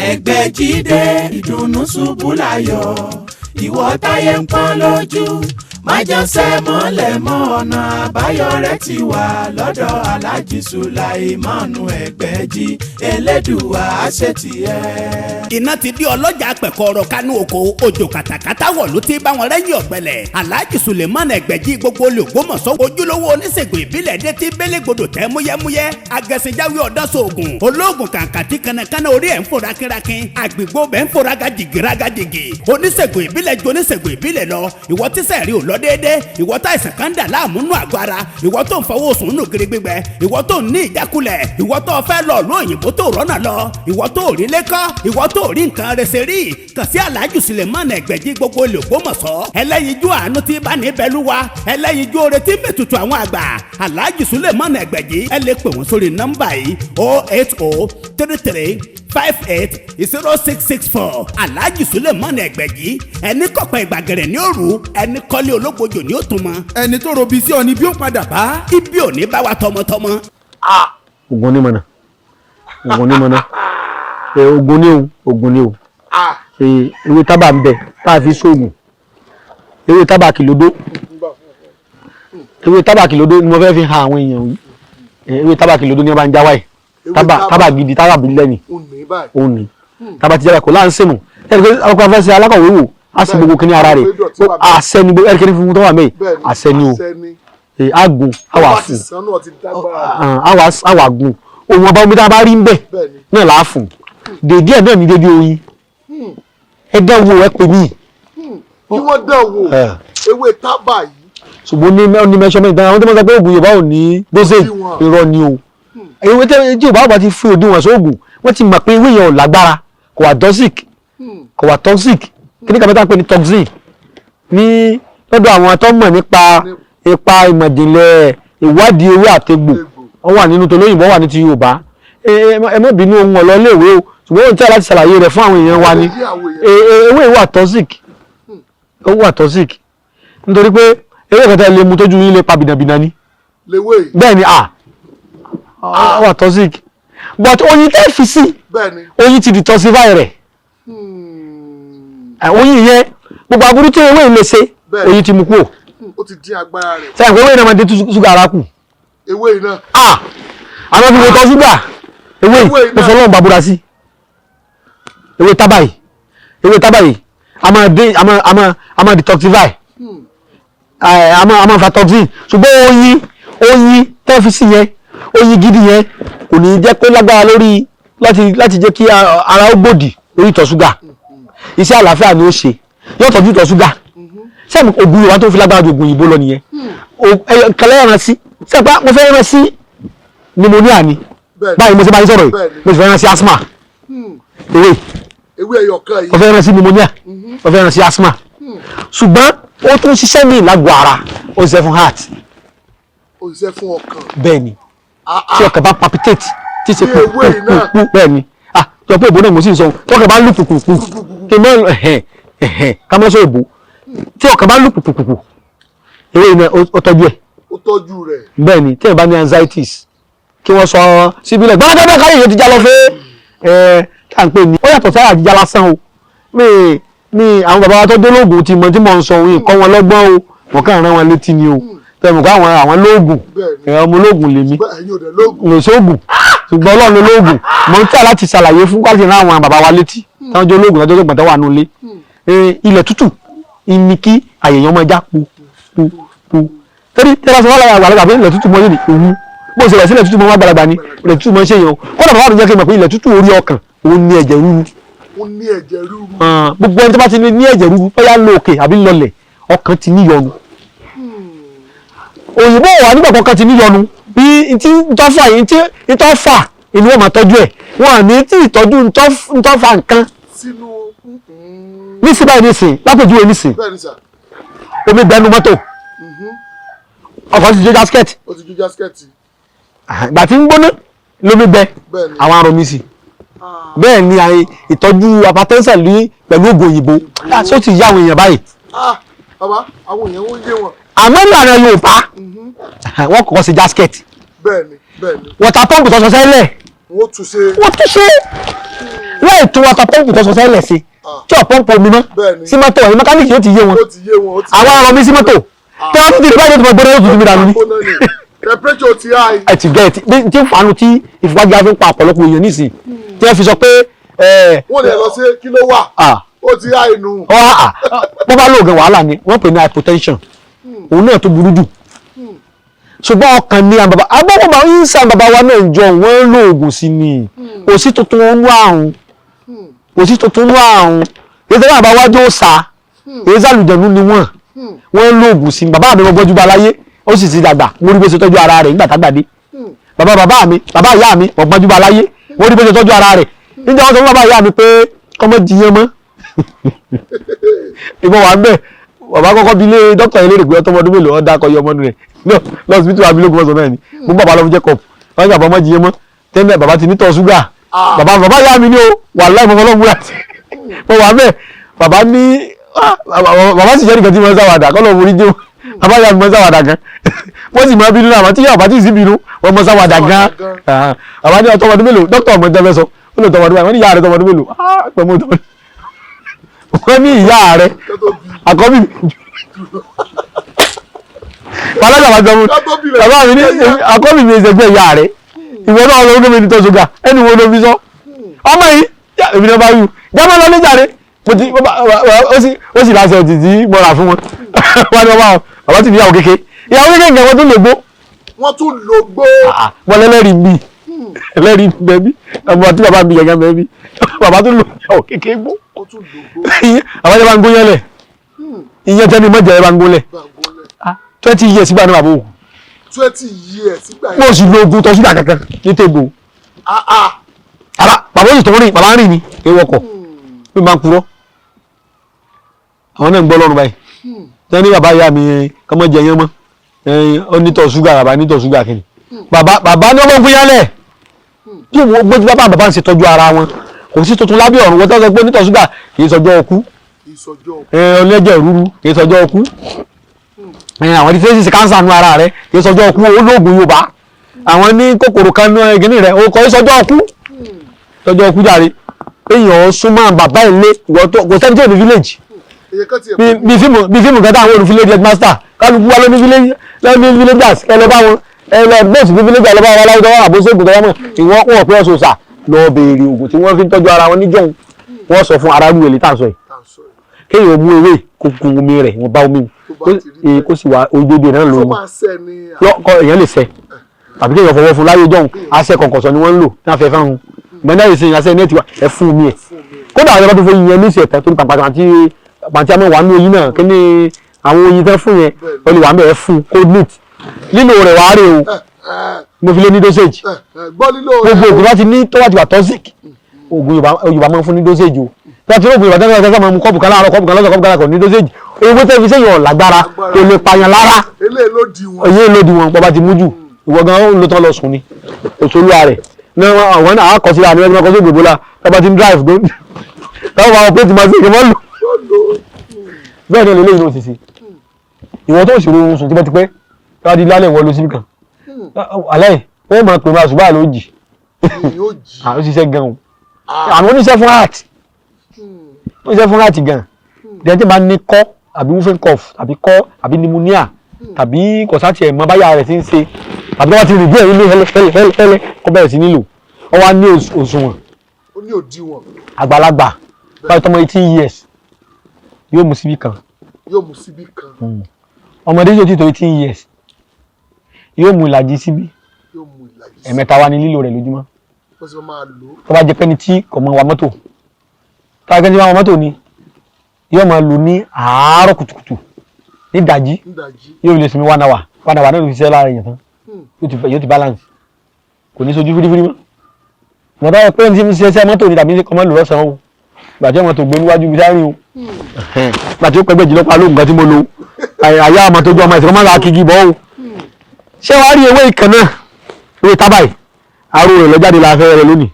Ẹgbẹ́jídé ìdùnnú ṣubú láyọ̀ ìwọ táyé ń pọ́n lójú májànsẹ́ mọ́lẹ̀ mọ́ ọ̀nà àbáyọ rẹ̀ ti wà lọ́dọ̀ Alhaji Sulaimanu Ẹgbẹ́jí Elédùà àṣetìẹ́. Iná ti di ọlọ́jà pẹ̀kọ́rọ̀ kánú oko òjò kàtàkàtà wọ̀ ló ti bá wọn rẹ́yìn ọ̀gbẹ́lẹ̀. Alhaji Sulaimanu Ẹgbẹ́jí gbogbo olè Ògbómọ̀ṣọ́ ojúlówó oníṣègùn ìbílẹ̀ dé ti bélégbodò tẹ́ múyẹ́múyẹ́ agẹ̀sìnjáwé ọ̀dọ́sọ̀ọ̀gùn olóògùn kàǹkàtì kanakana orí ẹ̀ ń fòrà kírakín àgbègbè bẹ́ẹ̀ ń fòrà gàjìgì oníṣègùn ìbílẹ̀ ju oníṣègùn ìbílẹ̀ lọ ìwọ tíṣẹ̀ rí ò lọ déédé ìwọ tá ìsàn kan dà láàmú nù àgọ́ ara ìwọ tó ń fọwọ́ sùn nù gírí gbígbẹ ìwọ tó ń ní ìjákulẹ̀ ìwọ tó fẹ́ lọ ló òyìnbó tó rọ́nà lọ ìwọ tó rí lẹ́kọ́ ìwọ tó rí nǹkan rẹsẹ̀ rí kàn sí Alhaji Sulaimanu Ẹgbẹ́jí gbogbo olè Ògbómọ̀ṣọ́ ẹlẹ́yinjú àánú tí bá ní bẹ́lúwa ẹlẹ́yinjú oore tí mẹ́tutù àwọn àgbà Alhaji Sulaimanu Ẹgbẹ́jí ẹ lè pè wọ́n sórí nọ́mbà yìí 08033580664 Alhaji Sulaimanu Ẹgbẹ́jí ẹni kọ̀pẹ́ ìgbàgẹ̀rẹ̀ ní òru ẹni kọ́lé ológbojò ní òtún mọ́ ẹni tó robi sí ọ ni bí ó padà bá ibi ò ní bá wa tọmọtọmọ. Ògùn ní mọ̀nà ògùn ní o ewé tábà ń bẹ tá a fi sóògùn ewé tábà kìlódó ni mo fẹ́ fi hàn àwọn èèyàn yìí ewé tábà kìlódó ni wọ́n bá ń jáwáyé tábà gidi tábà bílẹ̀ ni òun ni tábà ti jáwáyé kò láǹsẹ̀ mọ̀ ẹ̀rí pé ọkọ̀ afẹ́sẹ̀ alákọ̀wé wò á sì gbogbo kíní ara rẹ̀ àṣẹ ni ẹ̀rí kíní funfun tó wà mẹ́yì àṣẹ ni o agun àwà fún àwà gun ohun ọba omi tá a bá rí ń bẹ̀ náà là á fún dèdí ẹ̀ náà ní dédé oyin ẹ dán wo ẹ pè mí. kí wọ́n dán wo ewé tábà yìí. ṣùgbọ́n ní measurement dáná àwọn tó máa ń sọ pé oògùn Yorùbá ò ní dosage irọ́ ni o ewé tí Yorùbá bá ti fi òdiwọ̀n sóògùn wọ́n ti mọ̀ pé ewé yẹn ò lágbára kò wà toxic kí ní kàmẹ́tà ń pè ní toxin ní lọ́dọ̀ àwọn tó mọ̀ nípa ipa ìmọ̀jìnlẹ̀ ìwádìí ewé àtegbò wọ́n wà nínú tolóyìnbó wà ní ti Yorùbá ẹ má bínú ohun ọ̀lọ́léèwé o ṣùgbọ́n òun tí a láti ṣàlàyé rẹ̀ fún àwọn èèyàn wa ni ewé wà toxic nítorí pé ewé kẹta lè mu tójú yín lè pa bìnàbìnà ni bẹ́ẹ̀ ni wà toxic but oyin tẹ́ fi sí oyin ti detoxify rẹ̀ oyin yẹn gbogbo aburú tí ewé lè ṣe oyin ti mú kúrò ó ti dín agbára rẹ̀. sẹ́yìn pé ewé náà máa dé ṣúgà ara kù. ewé iná. àwọn fi wo tọ́ ṣúgà ewé mo fọ́ lọ́wọ́ bàbúrà sí ewé tábà yìí a máa detoxify a máa fa toxin ṣùgbọ́n oyin tẹ́ fi sí yẹn oyin gidi yẹn kò ní jẹ́ kó lágbára lórí láti jẹ́ kí ara ó gbòdì lórí ìtọ̀ ṣúgà iṣẹ́ àlàáfíà ni ó ṣe yóò tọ́jú ìtọ̀ ṣúgà sẹ́mi ògùn Yorùbá tó fi lágbára ju ògùn òyìnbó lọ nìyẹn kẹlẹ́ ẹran sí sẹ́pà mo fẹ́ ẹran sí pneumonia ni báyìí mo ṣe bá yín sọ̀rọ̀ yìí mo sì fẹ́ ẹran sí asthma ewé ẹyọkan yìí mo fẹ́ ẹran sí pneumonia mo fẹ́ ẹran sí asthma ṣùgbọ́n ó tún ṣiṣẹ́ ní ìlágbó ara ó ṣiṣẹ́ fún heart ó ṣiṣẹ́ fún ọkàn bẹ́ẹ̀ ni tí ọkàn bá palpitate tí ṣe kúkú bẹ́ẹ̀ ni jọ pé ìbò náà mo sì sọ tí ọkàn bá lù kùkùkù kí n mọ ká mọ́ sọ ìbò tí ọkàn bá lù kùkùkù ewé iná ó tọ́jú ẹ̀. ó tọ́jú rẹ̀. bẹ́ẹ̀ ni tí ẹ̀ bá ní anxieties kí wọ́n sọ síbílẹ̀ gbọ́dọ̀ káyọ̀ yóò ti já lọ fẹ́ tá à ń pè ní ó yàtọ̀ sára àjíjá lásán o mi àwọn bàbá wa tó dé lóògùn ti mọ tí mò ń sọ òun nǹkan wọn lọ́gbọ́n o wọ́n kàn rán wọn létí ni o tẹ̀mù ká àwọn lóògùn ọmọ lóògùn lèmi lòsóògùn ṣùgbọ́n Ọlọ́run lóògùn mo ń tẹ̀ láti ṣàlàyé fún káàkiri náà àwọn bàbá wa létí táwọn jẹ́ olóògùn lọ́jọ́ gbọ̀ntàn wà nulẹ̀ ilẹ̀ tútù ní kí àyèyàn máa já pu torí tẹ́lá sọ wọ́n lára àgbàlagbà pé ilẹ̀ tútù mọ́ yìí òun bó ṣe rẹ̀ sílẹ̀ tútù mọ́ wá gbàlagbà ni ilẹ̀ tútù mọ́ ṣe yàn kọ́nà bàbá mi jẹ́ kí n mọ̀ pé ilẹ̀ tútù orí ọkàn òun ní ẹ̀jẹ̀ rúru. gbogbo ẹni tó bá ti ní ẹ̀jẹ̀ rúru bóyá ń lo òkè àbí ń lọlẹ̀ ọkàn ti níyọnu. òyìnbó wà nígbà kankan ti níyọnu bí tí ntọ́fà yìí tí ntọ́fà ìlú wọn máa tọ́jú ẹ̀ wọn à ní tí ìtọ́jú ntọ́fà nǹkan. nísìn báyìí nísìn lápèjúwe nísìn omi gbẹnu mọ́tò ọkọ̀ ti jó jásikẹ́ẹ̀tì. ó ti jó jásikẹ́ẹ̀tì. ìgbà tí ń gbóná lómi gbẹ àwọn arọ mi sí bẹ́ẹ̀ ni ìtọ́jú apatẹ́sẹ̀ ní pẹ̀lú ògùn òyìnbó láti ti yá àwọn èèyàn báyìí. bàbá àwọn èèyàn wọ́n yé wọn. àmọ́ ìlànà Yorùbá wọ́n kọ́kọ́ sí jásikẹ́ẹ̀tì. bẹ́ẹ̀ni. wọ́tà pọ́ǹpù tọ́sọ sẹ́lẹ̀. wọ́n tún ṣe. láì tún wa ta pọ́ǹpù tó sọ sẹ́lẹ̀ sí tí ò pọ́ǹpù omi mọ́ sí mọ́tò ẹ̀yìn mẹkáníìkì yóò ti yé wọn àwọn ọ̀rọ̀ mi sí mọ́tò tó wọ́n ti di báyìí tó mọ̀ gbọ́dọ̀ yóò tuntun mi dànù ni. temperature ti high. ẹ ti gẹ́ ẹ tí ń fanu tí ìfipájú fi ń pa ọ̀pọ̀lọpọ̀ èèyàn nísìnyí tí wọ́n fi sọ pé. wọ́n lè lọ sí kí ló wà ó ti high nù. bó bá lóògùn wàhálà ni wọ́n pè ní hypotension òun náà tó burú jù ṣùgbọ́n ọkàn ní àbàbà agbọ́gbọ́n yín sàn bàbá wa náà jọ wọ́n ń lo oògùn sí ni kò sí tuntun nínú àrùn kò sí tuntun nínú àrùn èyí tẹ́lẹ̀ àbá wájú ó sá èyí sàlùjẹ̀nu ni wọ́n ń lo oògùn sí bàbá mi gbọ́jú bá láyé ó sì ti dàgbà mo rí bó ṣe tọ́jú ara rẹ̀ nígbà tágbàdé bàbá mi bàbá ìyá mi gbọ́jú bá láyé mo rí bó ṣe tọ́jú ara rẹ̀ níjẹ́ wọ́n sọ fún bàbá ìyá mi pé kọ́mọ jiyàn mọ́ ìbọn wà ń bẹ̀ bàbá kọ́kọ́ bí ilé dókítà ilé ìrègbè ọtọmọdún mélòó ọ̀dà akọyọ ọmọdún rẹ̀ lọ́sibítù abilógun ọ̀sán náà ni mo bàbá lọ fún Jacob wọ́n ní àbọ̀mọ́ jiyàn mọ́ tẹ́lẹ̀ bàbá ti ní tọ̀ ṣúgà bàbá ìyá mi ní o wàláhì mo fọlọ́ múra sí mo wà bẹ́ẹ̀ bàbá ní bàbá sì jẹ́ nìkan tí mo ń sáwàdà kọ́ lọ́ọ́ mórí jẹun bàbá ìyá mi mo ń sáwàdà gan wọ́n sì máa bínú àwọn tí yàrá bá ti sí bínú wọ́n mo sáwàdà gan bàbá ní ọtọmọdún mélòó dókítà ọmọ ìjọba sọ ó lè tọmọdún wọ́n ní ìyá rẹ̀ tọmọdún mélòó wọ́n ní ìyá rẹ̀ àkọ́bí alága wa jọmú bàbá mi ní àkọ́bí mi ìṣègbè ìyá rẹ̀ ìwọ náà lọ gbé mi ní tọ́sùgà ẹni wo ló fi sọ ọmọ yìí èmi náà bá yù jábọ́ lọ níjà rẹ̀ ó sì láṣẹ òtítì mọ́ra fún wọn wọ́n ní bàbá ti fi ìyàwó kéke nǹkan wọn tún lò gbó. wọ́n tún lò gbó. wọ́n lẹ́lẹ́rìí bíi ẹlẹ́rìí bẹ́ẹ̀bí ọmọ tí bàbá mi yẹ̀gẹ́ bẹ́ẹ̀bí bàbá tún lò ìyàwó kéke gbó. àwọn ẹ̀jẹ̀ bá ń gbóyán lẹ̀ ìyẹn tẹ́ni mọ́jẹ̀ ẹ̀ bá ń gbólẹ̀ 20 years sígbà náà bàbá òun. 20 years sígbà yẹn. mo sì lo ogun tọ́sígbà kankan ní tègbò. bàbá òyìn tó rìn bàbá rìn ni ewu ọkọ̀ mi máa ń purọ́ àwọn náà ń gbọ́ lọ́rùn báyìí tẹ́ ní bàbá ìyá mi kọ́mọ jẹ yẹn mọ́ onítọ̀ ṣúgà bàbá nítọ̀ ṣúgà kìíní bàbá ní ọmọ ń gbéyàlẹ̀ tí wọ́n gbójú bàbá ń ṣètọ́jú ara wọn kò sí tuntun lábẹ́ ọ̀run wọ́n tọ́ sọ pé onítọ̀ ṣúgà kì í sọjọ́ ọkú ọlẹ́jẹ̀ rúru kì í sọjọ́ ọkú àwọn tí fèsì kánsà nú ara rẹ kì í sọjọ́ ọkú olóògùn Yorùbá àwọn ní kòkòrò kan nú ẹgẹ́nì rẹ o kò í sọjọ́ ọkú sọjọ́ ọkú jàre èèyàn súnmọ́ bàbá ilé kò sẹ́ni tí ò ní village bí fíìmù kẹta àwọn olùfilé headmaster kálukú wa ló ní villagers ẹ lọ bá wọn ẹ lọ bẹ́ẹ̀sì ní village lọ bá wọn aláwọ̀ tọ́wọ́ àbóṣègùn tọ́wọ́ mọ̀ ìwọ́n wọ̀ pé ọ̀ṣọ́ sà lọ béèrè oògùn tí wọ́n fi ń tọ́jú ara wọn níjọ́un wọ́n sọ fún aráàlú èlé tá à ń sọ yìí kéèyàn mú ewé kó kun omi rẹ̀ wọ́n bá omi kó sì wá ojúde náà lóyún lọ́kọ̀ èèyàn lè sẹ́ tàbí kéèyàn fọwọ́ fún láyé jọ́un aṣẹ kọ̀ǹkọ̀sọ ni wọ́n ń lò ní afẹ́ fáwọn gbẹ́ndà yìí sẹ́yìn aṣẹ nẹ́ẹ̀tì wa ẹ fún omi ẹ̀ kódà àwọn ẹgbẹ́ tó fẹ́ yẹn ní ìṣẹ̀tẹ̀ tó ní pàǹtí àmọ́ wà ní oyin náà kí ni àwọn oyin tẹ́ fún yẹn ó lè wà mẹ́ẹ̀ fún kó neat lílo rẹ̀ wàá rè o mo fi lé ní dosage gbogbo ògùn láti ní tó wà ti wà toxic ògùn Yorùbá máa ń fún ní dosage o láti ní ògùn Yorùbá tẹ́lẹ̀ tẹ́lẹ̀ máa mú kọ́ọ̀bù kan láàárọ̀ kọ́ọ̀bù kan lọ́sọ̀ kọ́ọ̀bù kan láàkọ̀ ní dosage owó tẹ́ fi sẹ́yìn ọ̀làgbára kò lè pààyàn lára èyí ló di wọn bọ́ba ti mú jù ìwọ gan ló tán lọ sùn ni òṣèlú rẹ̀ náà àwọn náà àkọsí àmì ẹgbẹ́ ọkọ̀ sí ìgbòbólà bọ́ba ti ń drive tó táwọn àwọn pé ti máa ṣe ìgbìmọ̀ lò bẹ́ẹ̀ ni olóyìn ló ti ṣe ìwọ tó ṣòro ohun sùn tipẹ́tipẹ́ káàdì lálẹ́ ìwọ ló síbì kan alẹ́ wọ́n máa pè máa ṣùgbọ́n àlọ́ òjì ó ṣiṣẹ́ gan o àwọn oníṣẹ́ fún heart oníṣẹ́ fún heart gan dẹ́tí máa ní kọ́ àbí wúfẹ́ cough àbí kọ́ àbí pneumonia tàbí kọ̀sátì ẹ̀mọ́ báyà rẹ̀ ti ń ṣe tàbí wọ́n ti rìn díẹ̀ nílé hẹ́lẹ́hẹ́lẹ́ kọ́ bẹ̀rẹ̀ sí nílò wọ́n wá ní òṣùwọ̀n àgbàlagbà báyìí tọmọ 18 years yóò mú síbí kan ọmọdé yóò ti tó 18 years yóò mú ìlàjì síbí ẹ̀mẹ́ta wá ní lílò rẹ̀ lójúmọ́ tó bá jẹ́ pẹ́ni tí kò mọ wa mọ́tò tó bá jẹ́ pẹ́ni tí wọ́n wa mọ́tò ni yóò máa lò ní àárọ̀ kùtùkùtù ní ìdájí yóò lè sinmi 1 hour náà ló fi ṣiṣẹ́ lára èèyàn tán yóò ti balance kò ní sojú fírífírí mọ́ mọ̀ bá yẹ pé ní ṣiṣẹ́ mọ́tò ni tàbí kọ́ mọ́ lò lọ́sàn-án o gbàtí ọmọ tó gbé níwájú bí sáré o gbàtí ó pẹ́gbẹ́ jùlọ pa lóògùn kan tí mo lo àyà ọmọ tó jọ ọmọ ìsìnkú máa ń ra kíkí bọ́ o ṣé wàá rí ewé ìkan náà ewé tábàì aró rẹ̀ ló jáde la fẹ́ rẹ lónìí.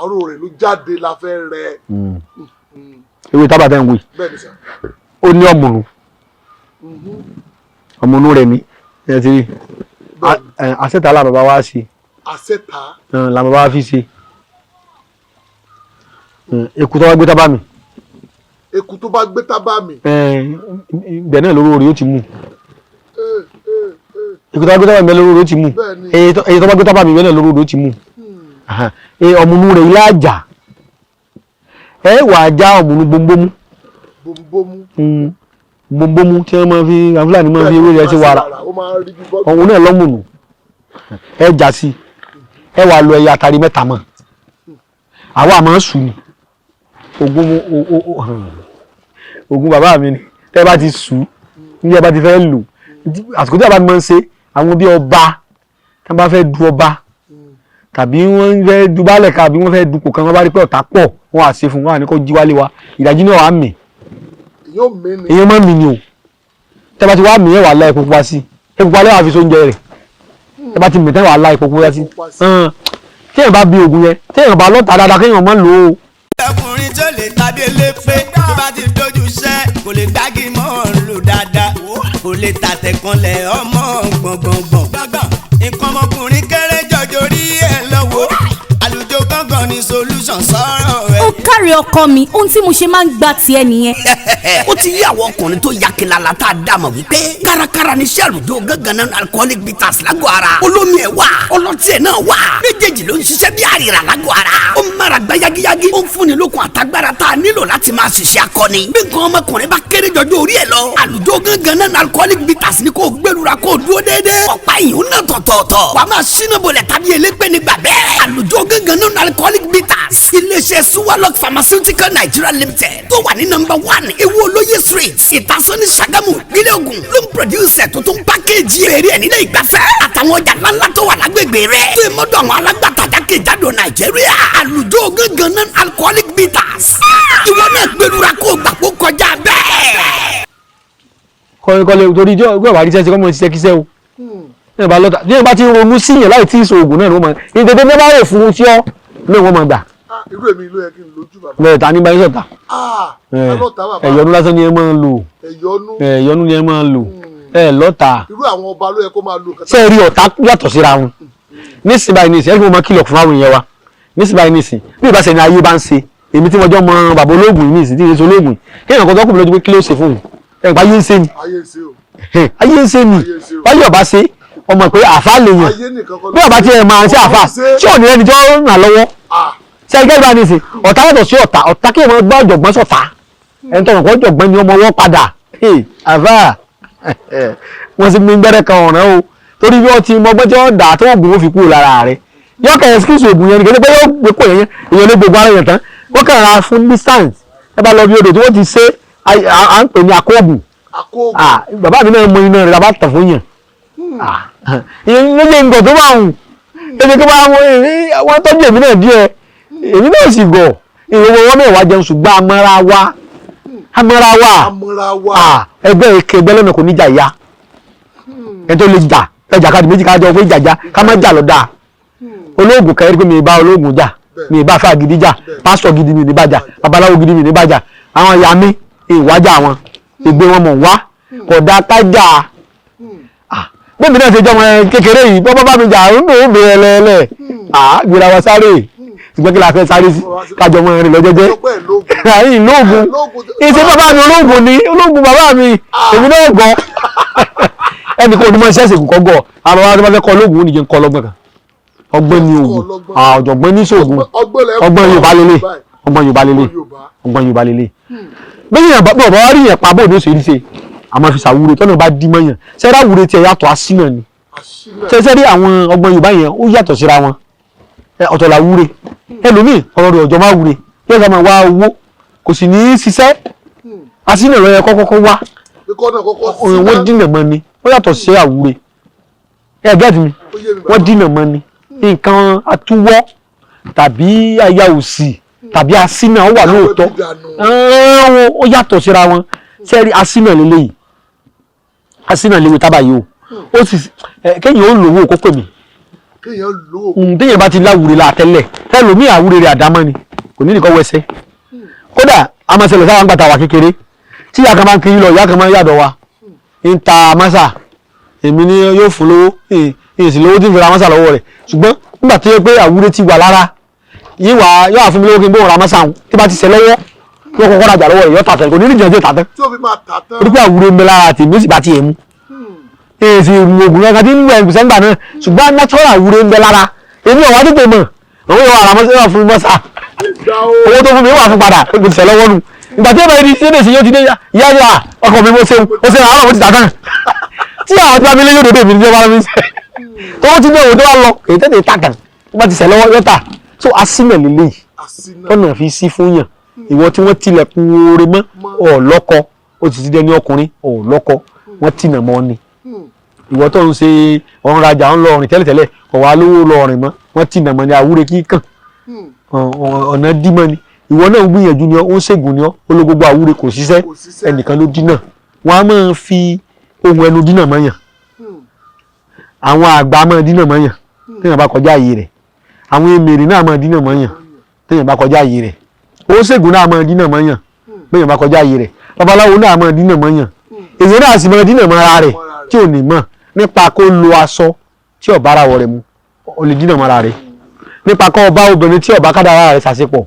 aró rẹ̀ ló jáde la fẹ́ rẹ. ewé tábà tẹ́ ń wí ó ní ọ̀mùnú rẹ̀ ní ẹ ti rí àṣẹta la bàbá wa ṣe àṣẹta la bàbá wa fi ṣe eku tó bá gbé tábà mi. eku tó bá gbé tábà mi. ibẹ̀ náà lóró rẹ̀ ó ti mú. eku tó bá gbé tábà mi lóró rẹ̀ ó ti mú. èyí tó bá gbé tábà mi ibẹ̀ náà lóró rẹ̀ ó ti mú. ọ̀mùnú rẹ̀ ilé àjà wà á já ọ̀mùnú gbóngbómú. gbóngbómú tí wọ́n máa fi Fúlàní máa fi ewé rẹ̀ ṣe wàrà ọ̀hún náà lọ́mùnú já sí wà lọ ẹyà àtàrí mẹ́ta mọ́ àwa àmọ́ sùn ni ogun bàbá mi ni tẹ́ bá ti sùn ní ẹ bá ti fẹ́ lò àsìkò tí a bá máa ń ṣe àwọn bí ọba tí wọ́n bá fẹ́ du ọba tàbí wọ́n fẹ́ du baálẹ̀ ká àbí wọ́n fẹ́ dupò kan wọ́n bá rí pé ọ̀tá pọ̀ wọ́n á ṣe fún wọn àní kó jí wálé wa ìdájí náà wà á mì èyí máa ń mì ni o tẹ́ bá ti wá mì ẹ̀ wà á lá epo pupa sí epo pupa lẹ́wọ̀n àfi sóúnjẹ rẹ̀ tẹ́ bá ti mì tẹ́ wà á lá epo pupa sí tí èèyàn bá bí ogun yẹn tí èèyàn bá lọ́ta dáadáa kéèyàn máa lò ó. ọkùnrin tó lè tàbí elépe tó bá ti dojú iṣẹ́ kò lè gbági mọ́ lò dáadáa kò lè tàtẹ̀kànlẹ̀ ọmọ gbọ̀ngbọ̀ngbọ̀n nǹkan ọmọkùnrin kéré jọjọ rí ẹ lọ́wọ́ àlùjọ gángan ni solution sọ̀rọ̀ rẹ. ó kárí ọkọ mi ohun tí mo ṣe máa ń gba tiẹ̀ nìyẹn. ó ti yí àwọn ọkùnrin tó ya kìlàlà tá a dá mọ̀ wípé kárakára ni iṣẹ́ àlùjọ gángan náà alcoholic bitters lágọ̀ ara olómi ẹ̀ wà ọlọ́tí ẹ̀ náà wà méjèèjì ló ń ṣiṣẹ́ bí àrìrà lágọ̀ ara ó ń mára gbá yagiyagi ó ń fúnni lókun àtagbára tá a nílò láti máa ṣiṣẹ́ akọni bí nǹkan ọmọkùnrin bá kéré jọjọ orí ẹ̀ lọ àlùjọ gángan náà alcoholic bitters ni kò gbẹlura kò dúró déédéé ọ̀pá ìyún náà tọ̀tọ̀ọ̀tọ̀ wàá máa ṣínà bolẹ̀ tàbí elépè nígbà bẹ́ẹ̀ àlùjọ gángan náà alcoholic bitters iléeṣẹ́ suwalok pharmaceutical Nigeria limited tó wà ní number 1 ewu olóye street ìtasọ́ni Ṣàgámù ìpínlẹ̀ Ògùn ló ń produce tó tún pákéjì èrè ẹ̀ nílé ìgbafẹ́ àtàwọn ọjà ńláńlá tó wà lágbègbè rẹ̀ tó ìmọ̀dọ̀ àwọn alágbàtà jákèjádò Nàìjíríà àlùjọ gángan náà alcoholic bitters ìwọ náà gbẹlura kó gbà kó kọjá bẹ́ẹ̀. kọ́lé torí ìjọ ìgbà wà ní sẹ́sẹ́ kọ́mọ ṣiṣẹ́ kíṣẹ́ o ní ìbá lọ́tà ní ìbá ti ń ronú síyàn láì tí ì sòògùn náà ló máa ìdèdè ní bá rè fún un tí ọ́ lóun wọ́n máa gbà. irú èmi ló yẹ kí n lójú bàbá. bẹ́ẹ̀ ta ní báyìí sọ̀tà. ẹ̀yọ́nú lásán ni ẹ máa ń lò. ẹ̀yọ́nú ni ẹ máa ń lò. lọ́tà. irú àwọn ọba ló yẹ kó máa lò. ṣé ẹ rí ọ̀tá yàtọ̀ síra wọn nísìnyí báyìí nísìnyí ẹgbẹ́ mo máa kìlọ̀ fún àwọn èèyàn wa nísìnyí báyìí nísìnyí bí ìbáṣẹ ni ayé bá ń ṣe èmi tí mo jọ mọ bàbá olóògùn yìí nísìnyí tí ìrẹsì olóògùn kéèyàn kan tó kù mí lójú pé kí ló ṣe fún un ẹ̀ pa ayé ń ṣe ni ayé ń ṣe ni wáyé ọba ṣe ọmọ pé àfa lè yàn bí ọba tí ẹ máa ṣe àfa tí ò ní ẹni tí ó ràn lọ́wọ́ ṣe ẹgbẹ́ ìgbà nísìnyí ọ̀tá yàtọ̀ sí ọ̀tá kí ẹ gbọ́ ọ̀jọ̀gbọ́n sọ̀tá ẹni tó kọ́ ọ̀jọ̀gbọ́n ni ọmọ wọn padà àfa wọ́n sì gbé gbẹ́rẹ́ kan ọ̀ràn o torí bí wọ́n ti mọ ọgbọ́n tí wọ́n dà tó oògùn ó fi kúrò lára rẹ̀ yọ kẹ́ ẹ̀sìkìsì oògùn yẹn nìkan pé yóò gbé pò yẹn èèyàn lè gbogbo ara yẹn tán wọ́n kàn ra fún distance ẹ bá lọ bí odò tí wọ́n ti ṣe à ń pè ní akóògùn bàbá mi náà mọ iná rẹ̀ bá tàn fún yàn ìyẹn ló lè ń gọ̀ tó bá wù ẹni tó bá wọ́n tọ́jú èmi náà díẹ̀ èmi náà sì gọ̀ ìwọ̀n wọn mẹ́wàá jẹun ṣùgbọ́n amọ́ra wa ẹgbẹ́ ẹgbẹ́ lọ́nà kò ní jà ìyá ẹ tó lè jà ẹjà káàdì méjì káàjọ pé ìjàjà ká má jà lọ́dà olóògùn kẹrin pé mi bá olóògùn jà mi bá fà gidi jà pásítọ̀ gidi mi ní bàjà babaláwo gidi mi ní bàjà àwọn ìyá mi ìwájà wọn ìgbé wọn mọ̀ wá kódà kájà bẹ́ẹ̀ mi náà ṣe jọmọ kékeré yìí bọ́ bá mi jà ń lò ó bẹ̀rẹ̀ lẹ́lẹ̀ gbéra wa sáré ṣùgbọ́n kí la fẹ́ sáré sí kájọ mọ́ ẹrin lọ́jọ́jẹ́ àyìn lóògùn ìṣe bàbá mi olóògùn ni olóògùn bàbá mi èmi náà gbọ́ ẹnì kan onímọ̀ iṣẹ́ ìsìnkú kọ́ gọ̀ àwọn ọmọ adébáfẹ́ kọ́ olóògùn oníjẹ́ ń kọ́ ọlọ́gbọ̀n kan ọgbọ́n ni oògùn ọ̀jọ̀gbọ́n ní sóògùn ọgbọ́n Yorùbá lélẹ̀ ọgbọ́n Yorùbá lélẹ̀ bẹ́ẹ̀ yẹn bọ́ wá rí yẹn pa bóòdù ó ṣe rí ṣe àmọ́ fi ṣàwúre tọ́nà bá dí mọ́yàn sẹ́dá wúre tiẹ̀ yàtọ̀ asínà ni sẹ́dí àwọn ọgbọ́n Yorùbá yẹn ó yàtọ̀ síra wọn ọ̀tọ̀ la wúre ẹlòmíì ọ̀rọ̀ rẹ̀ ọ̀jọ̀ máa wúre yóò sá máa wá owó kò sì ní í ṣiṣẹ́ asínà lọ yẹ kọ́kọ́ wá wọ́n dínà mọ́ ni ó yàtọ̀ sí àwúre ẹ gẹ́tì mi wọ́n dínà mọ́ ni nǹkan atúwọ́ tàbí aya òsì tàbí asínà ó wà lóòótọ́ ó yàtọ̀ síra wọn sẹ́rí asínà lélẹ́yìí asínà léwu tábà yìí ó sì kéèyàn ó lówó kó pè mí téèyàn bá ti láwùrè la tẹ́lẹ̀ ẹlòmíì àwúre rẹ̀ àdámọ́ ni kò ní nìkan wẹsẹ̀ kódà amọ̀sẹ̀lẹ̀ sábà ń gbàtà wà kékeré tí ìyá kan máa ń kiri lọ ìyá kan máa ń yàdọ̀ wa ń ta masa èmi ni yóò fún lówó èsì lówó tí ń fi ra masa lọ́wọ́ rẹ̀ ṣùgbọ́n nígbà tó yẹ pé àwúre ti wà lára yóò wà fún mi lówó kí n bó ra mọ́sàn tí bá ti ṣe lọ́wọ́ yóò kọ́kọ́ rajà lọ́wọ́ rẹ̀ yóò tà tẹ̀ kò ní ní ìjọba tà tán. tí o fi máa tà tán. orí pé àwúrẹ́ ń bẹ lára tèmi ó sì bá tiẹ̀ mú. èsì oògùn kankan tí ń lu ẹ̀gbẹ̀sẹ̀ ńgbà náà ṣùgbọ́n natural àwúrẹ́ ń bẹ lára èmi ọ̀wá dípò mọ̀ àwọn yóò wà ra fún mọ́sà owó tó fún mi wà fún padà ó ti ṣe lọ́wọ́ nù ìgbà tí ó bá yẹ ṣé lè ṣe yóò ti dé ìyá yóò ọkọ̀ mi mo ṣe àárọ̀ mo ti tà tán tí àwọn tí wọ́n mi lé yóò dòdò èmi ní ọba mi ṣe tó wọ́n ti ní òun tó wá lọ èyí tètè tà kàn ó bá ti ṣe lọ́wọ́ yóò tà so asínà lélẹ́yìí ọ̀nà fi sí fún yàn ìwọ tí wọ́n tilẹ̀kùn oore mọ́ ọ̀lọ́kọ ó ti ti dẹni ọkùnrin ọ̀lọ́kọ wọ́n tìnà mọ́ ni ìwọ tó ń ṣe ọ̀run rajà ń lọ ọ̀rìn tẹ́lẹ̀tẹ́lẹ̀ ọ̀wá lówó lọ ọ̀rìn mọ́ wọ́n tìnà mọ́ ni àwúre kíkàn ọ̀nà dímọ́ ni ìwọ náà ń gbìyànjú ni ọ́ ó ń ṣègùn ni ọ́ ó ló gbogbo àwúre kò ṣiṣẹ́ ẹnìkan ló dínà wọ́n á máa fi ohun ẹnu dínà mọ́yàn àwọn àgbà máa dínà mọ́yàn téèyàn bá kọjá ààyè rẹ̀ àwọn èmèrè náà máa dínà mọ́yàn téèyàn bá kọjá ààyè rẹ̀ oṣègùn náà máa dínà mọ́yàn béèyàn bá kọjá ààyè rẹ̀ babaláwo náà máa dínà mọ́yàn èyí náà sì máa dínà mọ́ra rẹ̀ tí ò ní mọ̀ nípa kó lo aṣọ tí ọ̀bá ara wọ̀ rẹ̀ mu ó lè dínà mọ́ra rẹ̀ nípa kó ọba obìnrin tí ọ̀bá kádàrá rẹ̀ ṣàṣepọ̀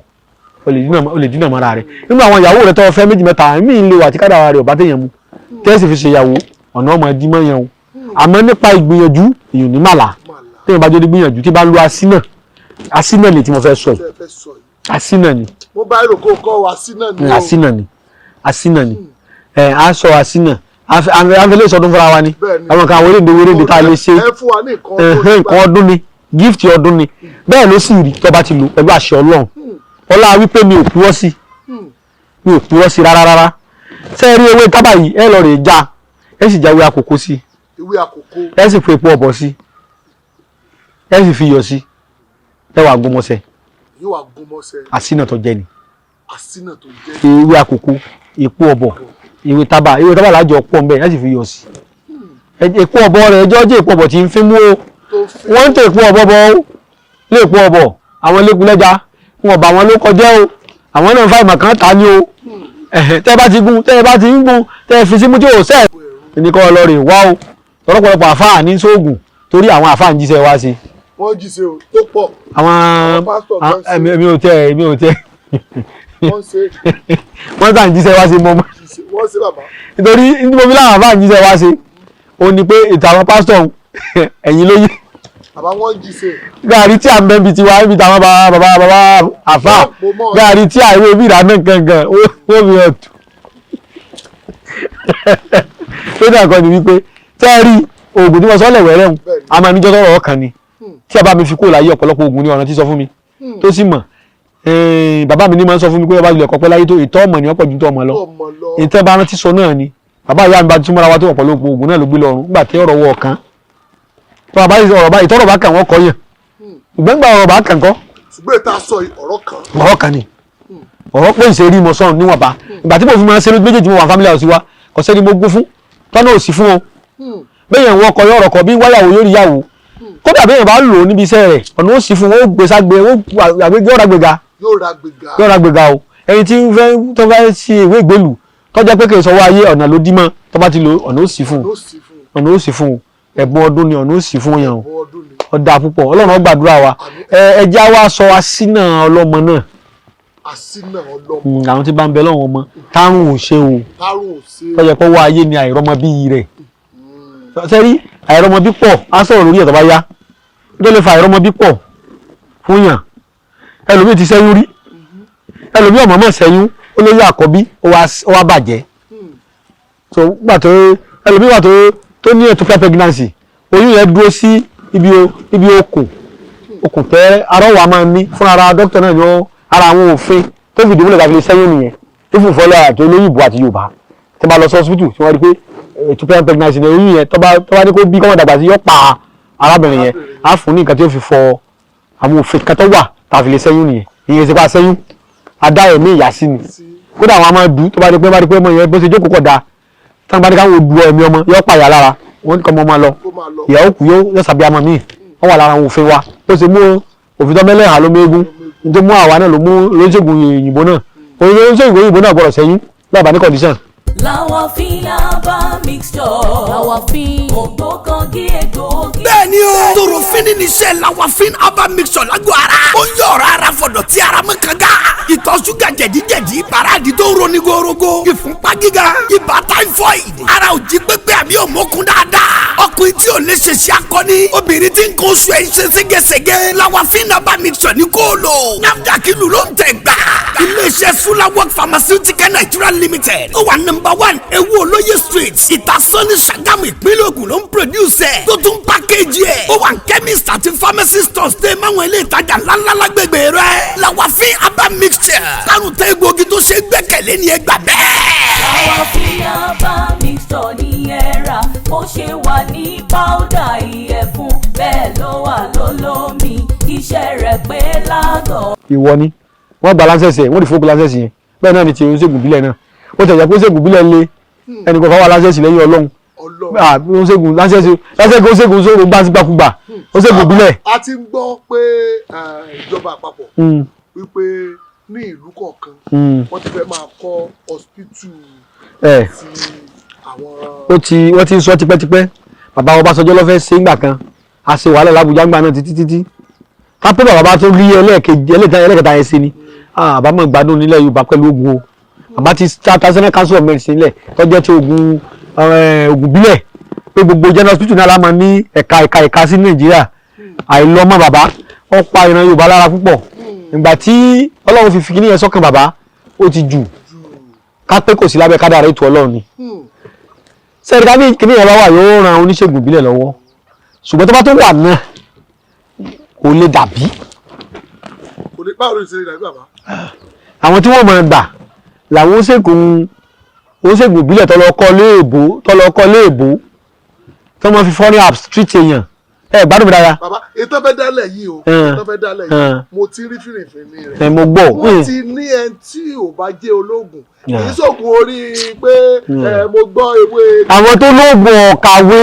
ó lè dínà mọ́ra rẹ̀ nínú àwọn ìyàwó rẹ̀ tó fẹ́ méjì mẹ́ta mí ń lè wà tí kádàrá rẹ̀ ọ̀bá téèyàn mu tẹ́sí fi ṣe ìyàwó ọ̀nà ọmọ ẹdí mọ́yàn o àmọ́ nípa ìgbìyànjú èèyàn ní màlà téèyàn bá jẹ́ ní gbìyànjú tí bá ń lo asínà lè tí mo fẹ́ sọ yìí asínà ni mo bá rò kó kọ́ wa asínà ni o asínà ni a sọ asínà àfẹlẹ́ ìsọdún fúnra wa ni àwọn kan wérédè tá a lè ṣe nǹkan ọdún ni gift ọdún ni bẹ́ẹ̀ ló sì rí tó bá ti lò pẹ̀lú àṣẹ Ọlọ́run ọlá wípé mi ò purọ́ sí rárá ṣé ẹ rí ewé tábà yìí ẹ lọ rè já ẹ sì já ewé àkókò sí ẹ sì fún epo ọ̀bọ̀ sí ẹ sì fi iyọ̀ sí ẹ wà gómọsẹ asínà tó jẹ ni ewé àkókò epo ọ̀bọ̀ ewé tábà lájọ pọ̀ ń bẹ ẹ sì fi iyọ̀ sí epo ọ̀bọ̀ rẹ̀ ẹjọ́ jẹ́ epo ọ̀bọ̀ tí ń fi mú o wọ́n ń tẹ epo ọ̀bọ̀ bọ̀ ó lé epo ọ̀bọ̀ àwọn eléegun lẹ́ja wọn bá wọn ló kọjá o àwọn náà ń fa ìmọ̀ kan ta ni o tẹ́ bá ti ń gún tẹ́ fi símú tí ò sẹ́ẹ̀ ní kọ́ lọ́ọ̀rì wá o lọ́pọ̀lọpọ̀ àfáà ní sóògùn torí àwọn àfáà ń jíṣẹ́ wá sí. wọ́n jíṣẹ́ o tó pọ̀. àwọn èmi ò tẹ́ wọ́n sàn jíṣẹ́ wá sí mọ́mọ́. wọ́n ṣe bàbá. nítorí ní mo fi láwọn àfáà ń jíṣẹ́ wá sí o ní pé ètò àwọn pásítọ̀ ẹ̀yìn ló yí. àbá wọn jíṣẹ́. gàrí tí à ń bẹ́ bi tiwa níbi táwọn bàbá àfáà gàrí tí àìwé ibi ìdáná gangan ó fi hàn tù. tó dà kọ́ ni wípé tẹ́ẹ̀rí oògùn tí wọ́n sọ lẹ̀wẹ̀rẹ̀ hùn a máa níjọ́ tọrọ ọkàn ni tí a bá mi fi kó láyé ọ̀pọ̀lọpọ̀ oògùn ní ọ̀nà tí sọ fún mi tó sì mọ̀ bàbá mi ní máa ń sọ fún mi pé bàbá ilẹ̀ kọ́pẹ́ láyé tó ìtọ́ ọmọ ni wọ́n pọ̀ ju tó ọmọ lọ ìtẹ́ bá rántí sọ náà ni bàbá ìyá mi bá túmọ̀ ra wa tó ọ̀pọ̀lọpọ̀ oògùn náà ló gbé lọ́rùn nígbà tí ọ̀rọ̀ wọ ọ̀kan ìtọ́rọ̀ bá kàn wọ́n kọ́ yàn ìgbẹ́ngbà ọ̀rọ̀ bá kàn kọ́. ṣùgbọ́n ìta sọ ọ̀rọ̀ kan ni ọ̀rọ̀ pé ìṣe rí mo sọ̀rọ̀ níwọ̀nba ìgbà tí mo fi máa ń ṣe lójú méjèèjì mo wà family house wa kò sẹ́ni mo gbó fún tọ́nà òsì fún o bẹ́ẹ̀ yẹn wọ́n kọ yọ̀rọ̀ kọ bí wáyàwó yóò rí yàwó kódà bẹ́ẹ̀ yẹn bá lò ó níbi iṣẹ́ rẹ̀ ọ̀nà òsì fún ó gbé ságbé yóò ra gbéga o ẹni tí tó fẹ́ ṣe ìwé ìgbélù tọ́jà pé kì í sọ wá ayé ọ̀nà ló dí mọ́ tó bá ti lò ọ̀nà òsì fún ẹ̀bùn ọdún ni ọ̀nà òsì fún yẹn o ọ̀dà púpọ̀ Ọlọ́run ó gbàdúrà wa ẹja wa sọ asínà ọlọ́mọ náà àwọn tí bá ń bẹ lọ́wọ́ ọmọ tárùn ò ṣe o tọ́jà pé wá ayé ni àìrọ́mọ bí rẹ̀ sẹ́rí àìrọ́mọbí pọ̀ á sọ̀rọ̀ lórí ẹ̀ tó bá yá tó lè fa àìrọ́mọbí pọ̀ fún yàn ẹlòmíì ti ṣẹ́yún rí ẹlòmíì ọ̀mọ̀mọ̀ ṣẹ́yún ó lóyún àkọ́bí ó wá bàjẹ́ so gbà tó ẹlòmíì wà tó ní ectopic pregnancy oyún yẹn dúró sí ibi okùn tẹ́ arọ́wà máa ń ní fún ara dókítà náà ní ara àwọn òfin tó fìdí múlẹ̀ tàbí ṣẹ́yún nìyẹn tó fún fọlẹ́ àti olóyìnbó àti Yorùbá tí wọ́n bá lọ sí hospital tí wọ́n rí pé ectopic pregnancy ni oyún yẹn tó bá ní kó bí kọ́mọ̀ dàgbà sí yọ pa arábìnrin yẹn á fún ní nǹkan tí ó fi fọ àwọn òfin kan tó wà tàbí lè ṣẹ́yún nìyẹn ìyẹn ti pa ṣẹ́yún adá ẹ̀mí ìyá sí ni kódà àwọn máa dùn tó bá di pé ọmọ yẹn bó ṣe jókòó kọ̀ da tí wọ́n bá ní káwọn du ẹ̀mí ọmọ yọ pa ìyá lára wọ́n ní kọ́ ọmọ máa lọ ìyá òkú yóò sàbí àmọ́ míì wọ́n wà lára àwọn òfin wa ó ṣe mú òfin tó mẹ́lẹ̀ hà ló méégún nítorí mú àwa náà ló mú lóṣègùn òyìnbó náà òyìnbó náà gbọ́dọ̀ ṣẹ́yún lábàá ní condition Lawafin Aba Mixture. Lawafin ògbókangí egbòogi. bẹ́ẹ̀ni o torofin ní iṣẹ́ Lawafin Aba Mixture lágọ̀ọ́ ara. ó ń yọ ọ̀rọ̀ ara fọ̀dọ̀ tí ara mọ́ kanga. ìtọ̀ ṣúgà jẹ̀díjẹ̀dí paráàdì tó ń roni gorogo. ìfúnpá gíga ibà typhoid. ara ò jí pépé àbí òmókun dáadáa. ọkùnrin tí ò lè ṣe ṣe akọni. obìnrin tí ń kó oṣù ẹ̀ ń ṣe ségesège. Lawafin Aba Mixture ní kó lò. NAFDAC ìlú ló ń tẹ̀ gbà. iléeṣẹ́ Sulawok Pharmaceutical Nigeria Limited. ó wà #1 ewu olóye street ìtasọ́ni Ṣàgámù ìpínlẹ̀ Ògùn ló ń produce ẹ̀. tó tún package ẹ̀. ó wà ní chemist àti pharmacy stores tẹ́ máwọn ilé ìtajà ńláńlá lágbègbè rẹ̀. Lawafin Aba Mixture. kárùn tẹ́ egbògi tó ṣe gbẹ́kẹ̀lé ni ẹ gbà bẹ́ẹ̀. Lawafin Aba Mixture ní ẹ rà. bó ṣe wà ní powder ìyẹ̀fun bẹ́ẹ̀ ló wà lólómi. iṣẹ́ rẹ̀ pé lágọ̀ọ́. ìwọ ni wọ́n gba láńsẹ̀sì ẹ̀ wọ́n lè fowó láńsẹ̀sì yẹn bẹ́ẹ̀ náà ni ti oníṣègùn ìbílẹ̀ náà ó tẹ̀yà pé oníṣègùn ìbílẹ̀ lé ẹnì kan fáwọn láńsẹ̀sì lẹ́yìn Ọlọ́run oníṣègùn láńsẹ̀sì sóòrò gbá sígbàkúgbà oníṣègùn ìbílẹ̀. a ti ń gbọ́ pé ìjọba àpapọ̀ wípé ní ìlú kọ̀ọ̀kan wọ́n ti fẹ́ máa kọ́ hospital sí àwọn. wọ́n ti ń sọ tipẹ́tipẹ́ bàbá Ọbásanjọ́ ló fẹ́ ṣe ńgbà kan a ṣe wàhálà l'Àbújá ńgbà náà títí kápẹ́ bàbá tó rí ẹlẹ́kẹta yẹn sí ni àbámọ̀ gbádùn nílẹ̀ Yorùbá pẹ̀lú ogun o àbá ti National Council of Medicine nílẹ̀ tó jẹ́ ti ogun bílẹ̀ pé gbogbo general hospital náà lámà ní ẹ̀ka sí Nàìjíríà àìlọ́mọ bàbá wọ́n pa ìran Yorùbá lára púpọ̀ ìgbà tí Ọlọ́run fi kíní yẹn sọ́kàn bàbá ó ti jù kápẹ́ kò sí lábẹ́ kádàrá ètò Ọlọ́run ni sẹ́ẹ̀dì ká ní kíní yẹn bá wà yóò ran oníṣègùn ìbílẹ̀ lọ́wọ́ ṣùgbọ́n tó bá tó wà náà kò lè dàbí. báwo ló ṣe lè dàbí bàbá. àwọn tí wọ́n máa gbà làwọn oníṣègùn ìbílẹ̀ tọ́lọ́kọ́ léèbó tó máa fi foreign apps treat èèyàn gbádùn mi dára. bàbá ètò fẹ́ dálẹ̀ yìí o ètò fẹ́ dálẹ̀ yìí mo ti rí fìrìfìrì rẹ̀. mo gbọ́. wọ́n ti ní ẹni tí ò bá jẹ́ ológun kì í sọ̀kun orí pé mo gbọ́ ewé. àwọn tó lóògùn ọ̀kàwé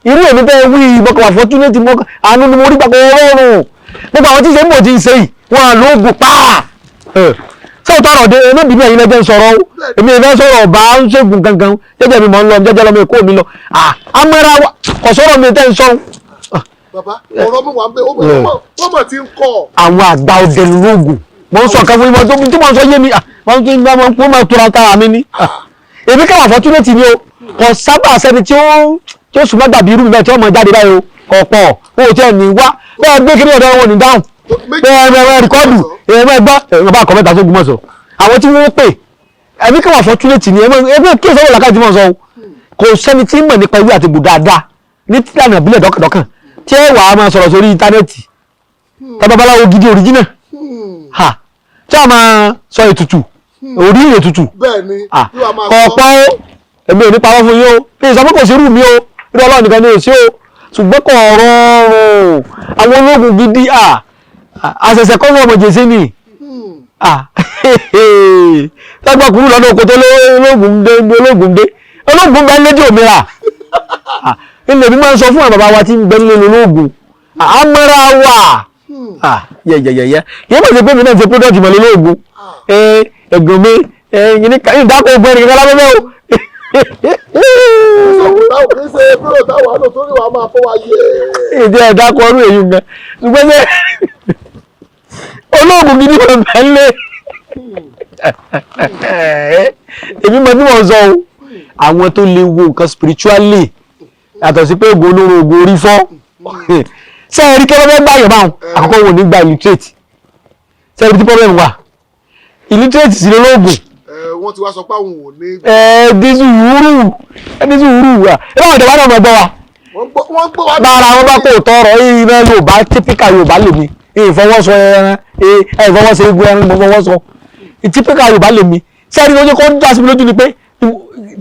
irú èmi bẹ́ẹ̀ wí ìbọ̀kọ̀ àfọ́túnẹ́tì mọ́kàn àánú ni mo rí papọ̀ ọlọ́run gbogbo àwọn tí ṣe ń bò tí ń ṣe yìí wọ́n á lóògùn pa ṣé o tọrọ de ẹlẹ́bìí mi ẹ̀yin lẹ́jẹ̀ ń sọ̀rọ̀ èmi ìfẹ́ sọ̀rọ̀ ọba ń ṣègùn gangan jẹ́jẹ́ mi mọ̀ ń lọ jẹ́jẹ́ lọ́mọ èkó mi lọ amẹ́ra kọ̀sọ́rọ̀ mi tẹ́ ń sọ. bàbá ọ̀rọ̀ mi wà ń bẹ wọ́n mọ̀ tí ń kọ́. àwọn àgbà ọdẹ lóògùn mo ń sọ nǹkan fún yín tí mo ń sọ yé mi wọ́n ti ń bá wọn kó máa tura tara mi ní. èmi káwà fọ́túnẹ́tì ni o kò sábà sẹ́ni tí ó sùn mọ́gbà bí irú mi bẹ́ẹ̀ tí wọ́n mọ̀ jáde báyìí o ọ̀pọ̀ o tẹ́ ní wá bẹ́ẹ̀ gbé kí ni ọ̀dọ́ wọn ní dáhùn bẹ́ẹ̀ rìkọ́dù ẹ̀rọ bá kọ́ mẹ́ta tó gúnmọ̀ sọ àwọn tí wọ́n pè èmi káwà fọ́túnẹ́tì ni ẹgbẹ́ kí ìsọ́wọ́ làkàtì mọ̀ sọ kò sẹ́ni tí mọ̀ nípa ewé àti egbò dáadáa ní tìlànà ìbílẹ̀ dọ́kàndọ́kàn tí ẹ wàá máa sọ̀rọ̀ sórí íńtánẹ́ẹ̀tì tábàbáláwo gidi òrìjínà tí a máa sọ ètùtù orí ètùtù kọ̀ọ̀pọ̀ èmi ò ní parọ́ fún yín o ní ìsọfún kò sí rú mi o ní Ọlọ́run nìkan ní èsì o ṣùgbọ́n kò rọrùn àwọn ológun gidi àṣẹ̀ṣẹ̀ kọ́ ọmọ jèsè ni lágbà kúrú lọ́dọ̀ oko tó ológun dé bẹ́ẹ̀ lédè òmìnira ilé mi máa ń sọ fún àwọn bàbá wa tí ń bẹ nílé ológun àmọ́ra wà yẹ̀yẹ̀yẹ̀ yẹ́ mọ̀ sí pé mi náà ti product mọ̀ lólógun ẹ̀gbọ́n mi ìdákọ̀ ogun ẹnìkan lábẹ́bẹ́ o. ìdí ẹ̀dákọ̀ ọdún èyí gan ṣùgbọ́n ṣe ológun gidi wọn bẹ́ẹ̀ lé èmi mọ̀ tí wọ́n sọ o àwọn tó lè wo nǹkan spiritually yàtọ̀ sí pé ògùn olóró ògùn orí fọ́ ṣé ẹ rí kí wọ́n fẹ́ gbà yọ̀ báwọn àkọ́kọ́ wò ní gba illiterate ṣé ẹ rí tí problem wà illiterate sí lolóògùn. wọ́n ti wá sọ pé àwọn ò ní. dísù wúrù wà ẹ báwọn ìjọba náà mọ̀ gbọ́ wa. wọ́n gbọ́ wa. bára wọn bá kó tọrọ iná Yorùbá typical Yorùbá lè mi ìfọwọ́sọ ẹran ìfọwọ́sọ egun ẹran ìfọwọ́sọ typical Yorùbá lè mi ṣé ẹ rí lójú kó ń dá sí mi lójú ni pé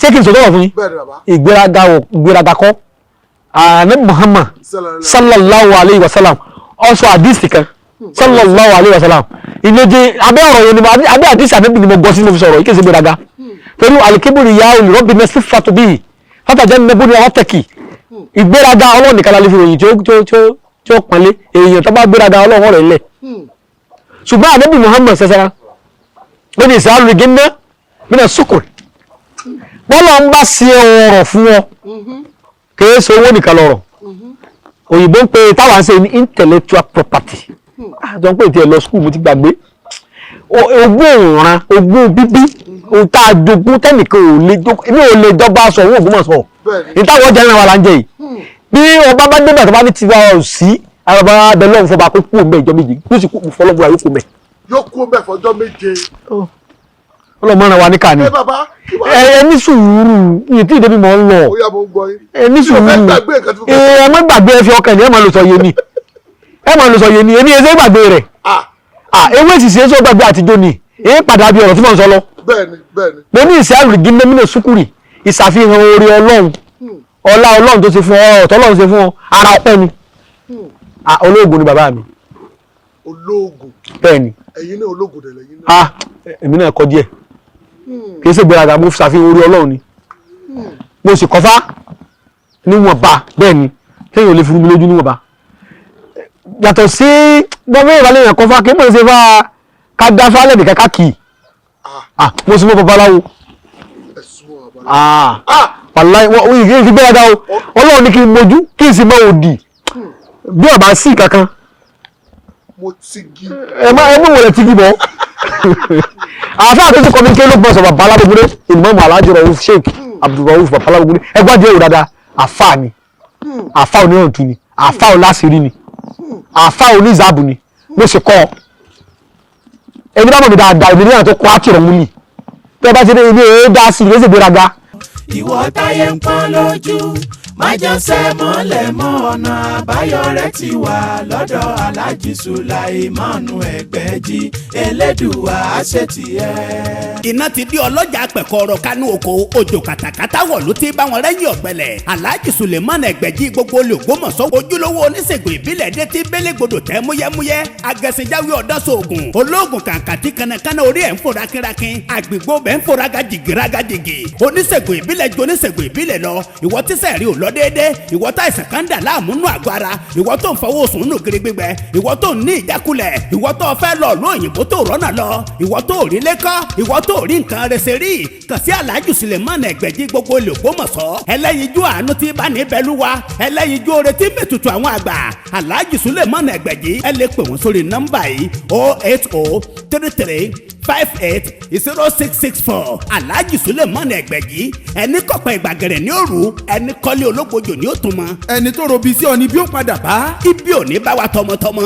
ṣé kí n sọ̀rọ̀ fún yín ìgbéraga kọ́ ààrẹ Muhammad sallallahu alayhi wa sallam ọsọ àdìsí kan sallallahu alayhi wa sallam ìlóje abẹ́ ọ̀rọ̀ yẹn ni abẹ́ àdìsí àbẹ́bí ni mo gbọ́ sí mo fi sọ̀rọ̀ yìí kì í ṣe gbéraga torí alikiburi ya olùrọ́bì mẹ́sì fatubi fàtàjẹ́ nẹ́bù ni wọ́n tẹ̀kì ìgbéraga Ọlọ́run nìkan lálẹ́ fi ròyìn tí ó pọ́nlé èèyàn tó bá gbéraga Ọlọ́run rẹ̀ lẹ̀ ṣùgbọ́n àbẹ́bí Muhammad sẹ́sẹ́ra ó ní ìsàlù gẹ́nà mí bọ́lá ń bá ṣe ọ̀rọ̀ fún ọ kìí ṣe owó nìkan lọ́rọ̀ òyìnbó ń pe táwa ń ṣe ní intellectual property àjọ ń pè tí ẹ lọ skul mo ti gbàgbé ogún òǹran ogún bíbí ohun tá a jogún tẹ́nìkan ò lè jogún èmi ò lè jọba sọ owó Ògbómọ̀ṣọ́ ìtawọ̀ jẹ́ ìrìn àwọn aláǹjẹ yìí bí ọba bá débẹ̀ tó bá ní tiwa ò sí àrùbá abẹ lọ́run fọba kó kú òǹbẹ ìjọ méje ló sì kú fọlọ́gbọ̀n àyókù mẹ́. yóò kú òǹbẹ fọjọ́ méje. ọlọmọ wa ní kàní ẹ ní sùúrù yìí tí ìdẹ́bí mọ̀ ń lọ ẹ ní sùúrù ẹ má gbàgbé ẹ fi ọkàn ní ẹ má lọ sọ yé ni ẹ má lọ sọ yé ni èmi ẹ ṣe gbàgbé rẹ̀ ewé sì ṣe é sọ gbàgbé àtijọ́ ni èyí padà bí ọ̀rọ̀ tí mò ń sọ lọ. bẹ́ẹ̀ni bẹ́ẹ̀ni. mo ní ìṣe àrùn gíndémínà sùkúrì ìṣàfihàn oore Ọlọ́run ọlá Ọlọ́run tó ṣe fún ọ ọ̀tọ̀ Ọlọ́run ṣe fún ọ ara ọpẹ́ ni olóògùn ni bàbá mi. olóògùn. bẹ́ẹ̀ni. ẹ̀yin náà olóògùn dẹ̀ lẹ́yìn náà. èmi náà kọ díẹ̀ kì í ṣe gbéraga mo ṣàfihàn oore Ọlọ́run ni mo sì kọfá níwọ̀nba bẹ́ẹ̀ni kéèyàn ò lè fi rúmi lójú níwọ̀nba yàtọ̀ sí gbọ́mọ̀ ìwàlẹ̀ yẹn kọfá kí mọ̀ ṣe fà ká dá fálẹ̀ nìkan ká kì í mo sì mọ babaláwo wàláì wọ́n yìí fi gbéraga o Ọlọ́run ní kí n mojú kí n sì mọ òdì bí ọba sí kankan ẹ má wọlé tigi bọ àfa àti kọ́mi kí ló gbọ́n sọ bàbá alábògbé ìmọ̀ọ́mù alájọ Rauf Sheikh Abdulrauf bàbá alábògbé ẹgbẹ́ díẹ̀ wò dáadáa àfa ni àfa oníràntú ni àfa oláṣìírí ni àfa onízàbù ni mo sì kọ́ ẹni bá mọ̀ mi dáadáa ìdílé náà tó kọ́ àtìrọ̀ múlì tẹ́ bá ti dé ibi èé dá sí ìrẹsì gbéraga. ìwọ táyé ń pọ́n lójú májànsẹ́ mọ́lẹ̀ mọ́ ọ̀nà àbáyọ rẹ̀ ti wà lọ́dọ̀ Alhaji Sulaimanu Ẹgbẹ́jí Elédùwà àṣetìẹ́. iná ti di ọlọ́jà pẹ̀kọ́rọ̀ kánú oko òjò kàtàkàtà wọ̀ ló ti bá wọn rẹ́yìn ọ̀gbẹ́lẹ̀ Alhaji Sulaimanu Ẹgbẹ́jí gbogbo olè Ògbómọ̀ṣọ́ ojúlówó oníṣègùn ìbílẹ̀ dé ti bélégbodò tẹ́ múyẹ́múyẹ́ agẹ̀sìnjáwé ọ̀dọ́sọ̀ọ̀gùn olóògùn kàǹkàtì kanakana orí ẹ̀ ń fòrà kírakín àgbègbè bẹ́ẹ̀ ń fòrà gàjìgì oníṣègùn ìbílẹ̀ ju oníṣègùn ìbílẹ̀ lọ ìwọ tíṣẹ̀ rí ò lọ déédéé ìwọ tá ìsàn kan dà láàmú nù àgọ́ ara ìwọ tó ń fọwọ́ sùn nù gírí gbígbẹ ìwọ tó ń ní ìjákulẹ̀ ìwọ tó fẹ́ lọ ló òyìnbó tó rọ́nà lọ ìwọ tó rí lẹ́kọ́ ìwọ tó rí nǹkan rẹsẹ̀ rí kàn sí Alhaji Sulaimanu Ẹgbẹ́jí gbogbo olè Ògbómọ̀ṣọ́ ẹlẹ́yinjú àánú tí bá ní bẹ́lúwa ẹlẹ́yinjú oore tí mẹ́tutù àwọn àgbà Alhaji Sulaimanu Ẹgbẹ́jí ẹ lè pè wọ́n sórí nọ́mbà yìí 08033580664 Alhaji Sulaimanu Ẹgbẹ́jí ẹni kọ̀pẹ́ ìgbàgẹ̀rẹ̀ ní òru ẹni kọ́lé ológbojò ní òtún mọ́. ẹni tó robi sí ọ ni bí ó padà bá. ibi ò ní bá wa tọmọtọmọ